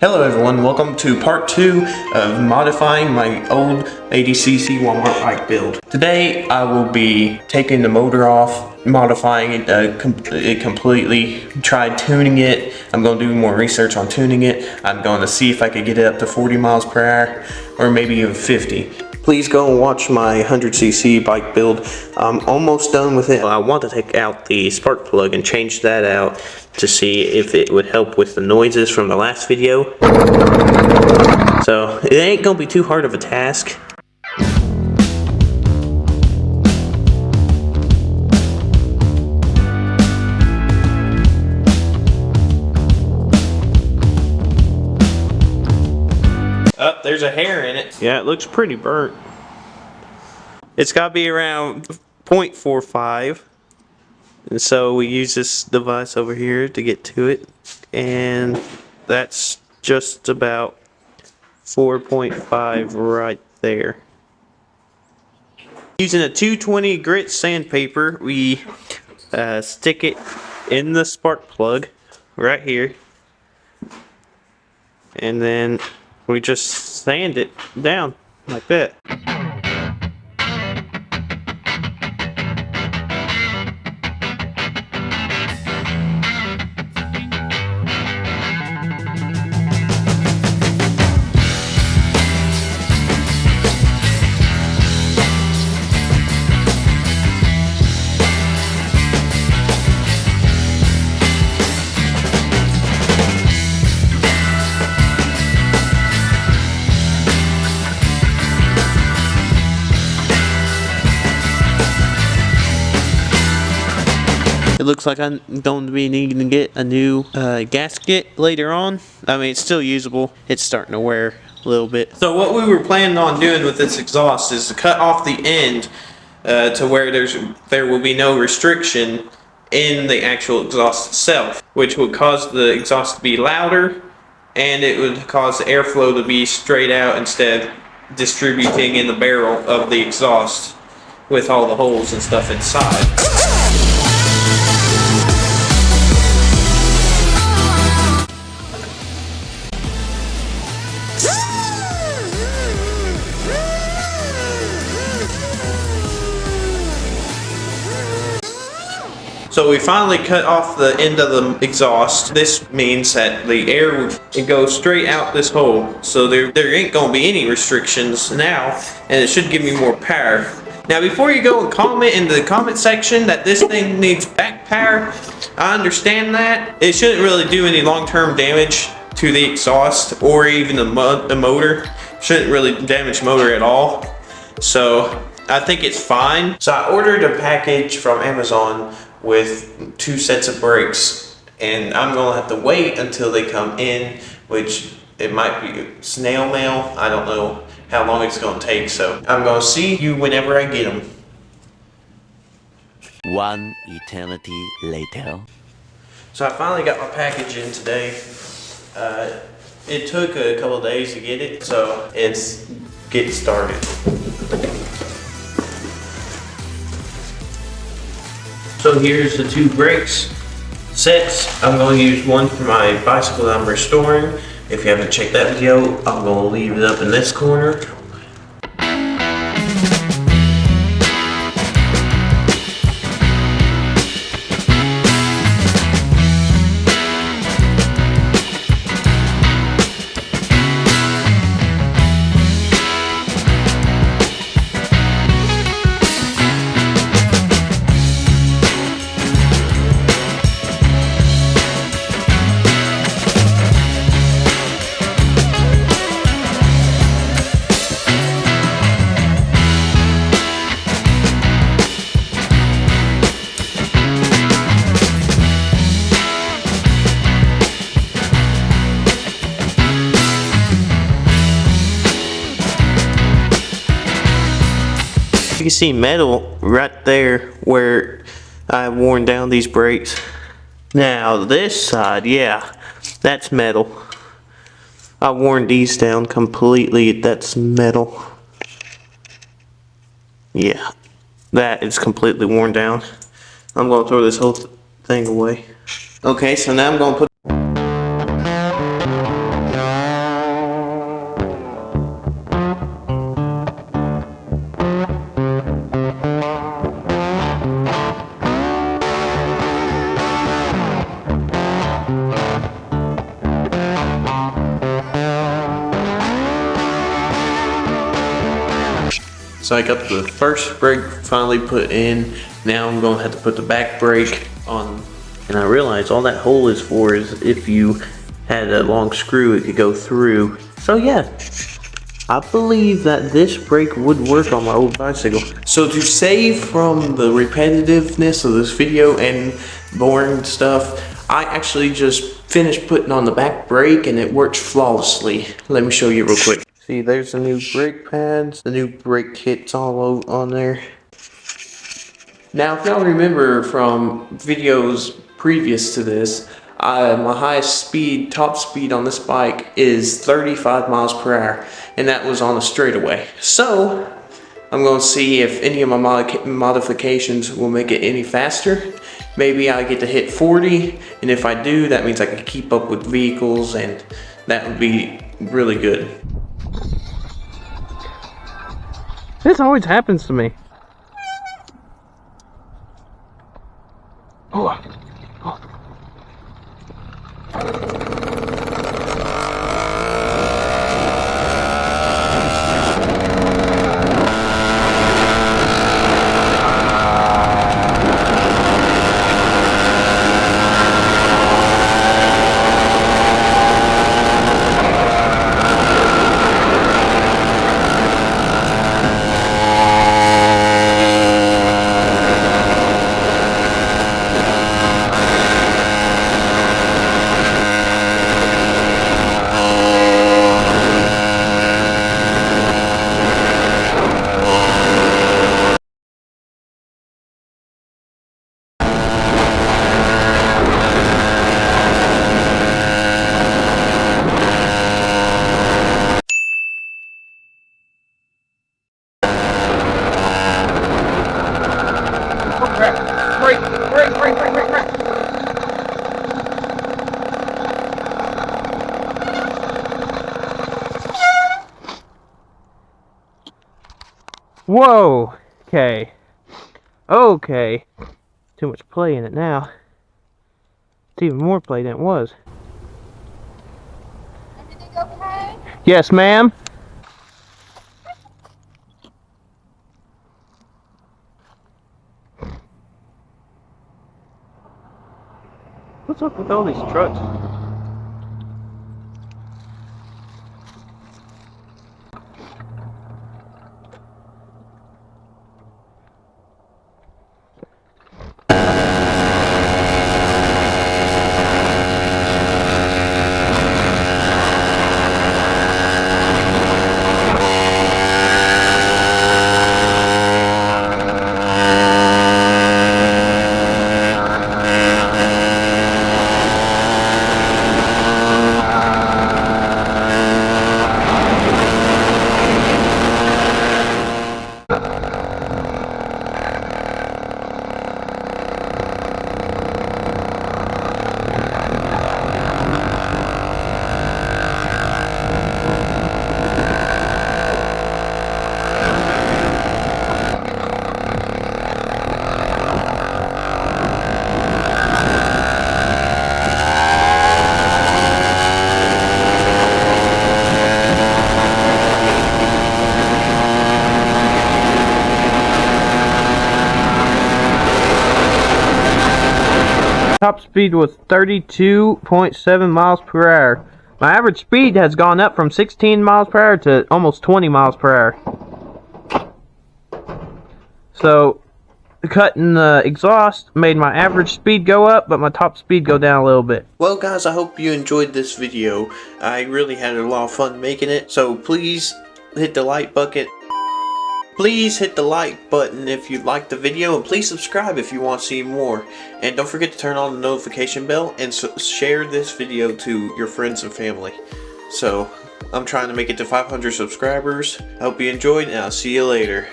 Hello everyone, welcome to part 2 of modifying my old 80cc Walmart bike build. Today I will be taking the motor off, modifying it completely, tried tuning it. I'm going to do more research on tuning it. I'm going to see if I could get it up to 40 miles per hour or maybe even 50. Please go and watch my 100cc bike build. I'm almost done with it. I want to take out the spark plug and change that out to see if it would help with the noises from the last video. So it ain't gonna be too hard of a task. Oh, there's a hair in it. Yeah, it looks pretty burnt. It's gotta be around 0.45. And so we use this device over here to get to it. And that's just about 4.5 right there. Using a 220 grit sandpaper, we stick it in the spark plug right here. And then we just sand it down like that. It looks like I'm going to be needing to get a new gasket later on. I mean, it's still usable. It's starting to wear a little bit. So what we were planning on doing with this exhaust is to cut off the end to where there will be no restriction in the actual exhaust itself, which would cause the exhaust to be louder, and it would cause the airflow to be straight out instead of distributing in the barrel of the exhaust with all the holes and stuff inside. So we finally cut off the end of the exhaust. This means that the air would go straight out this hole. So there ain't gonna be any restrictions now, and it should give me more power. Now before you go and comment in the comment section that this thing needs back power, I understand that. It shouldn't really do any long-term damage to the exhaust or even the motor. Shouldn't really damage motor at all. So I think it's fine. So I ordered a package from Amazon with 2 sets of brakes, and I'm gonna have to wait until they come in, which it might be snail mail. I don't know how long it's gonna take, so I'm gonna see you whenever I get them. One eternity later. So I finally got my package in today. It took a couple of days to get it, so it's getting started. So here's the 2 brakes sets. I'm going to use one for my bicycle that I'm restoring. If you haven't checked that video, I'm going to leave it up in this corner. You can see metal right there where I worn down these brakes. Now this side, yeah, that's metal. I worn these down completely. That's metal. Yeah, that is completely worn down. I'm going to throw this whole thing away. Okay, so now I'm going to put So I got the first brake finally put in. Now I'm gonna have to put the back brake on. And I realized all that hole is for is if you had a long screw it could go through. So yeah, I believe that this brake would work on my old bicycle. So to save from the repetitiveness of this video and boring stuff, I actually just finished putting on the back brake and it works flawlessly. Let me show you real quick. See, there's the new brake pads, the new brake kit's all on there. Now, if y'all remember from videos previous to this, my highest speed, top speed on this bike is 35 miles per hour, and that was on a straightaway. So, I'm going to see if any of my modifications will make it any faster. Maybe I get to hit 40, and if I do, that means I can keep up with vehicles, and that would be really good. This always happens to me. Oh. Oh. Break. Whoa. Okay. Okay. Too much play in it now. It's even more play than it was. Everything okay? Yes, ma'am. What's up with all these trucks? Top speed was 32.7 miles per hour. My average speed has gone up from 16 miles per hour to almost 20 miles per hour. So, cutting the exhaust made my average speed go up, but my top speed go down a little bit. Well guys, I hope you enjoyed this video. I really had a lot of fun making it, so please hit the like button. Please hit the like button if you liked the video, and please subscribe if you want to see more. And don't forget to turn on the notification bell and share this video to your friends and family. So, I'm trying to make it to 500 subscribers. I hope you enjoyed, and I'll see you later.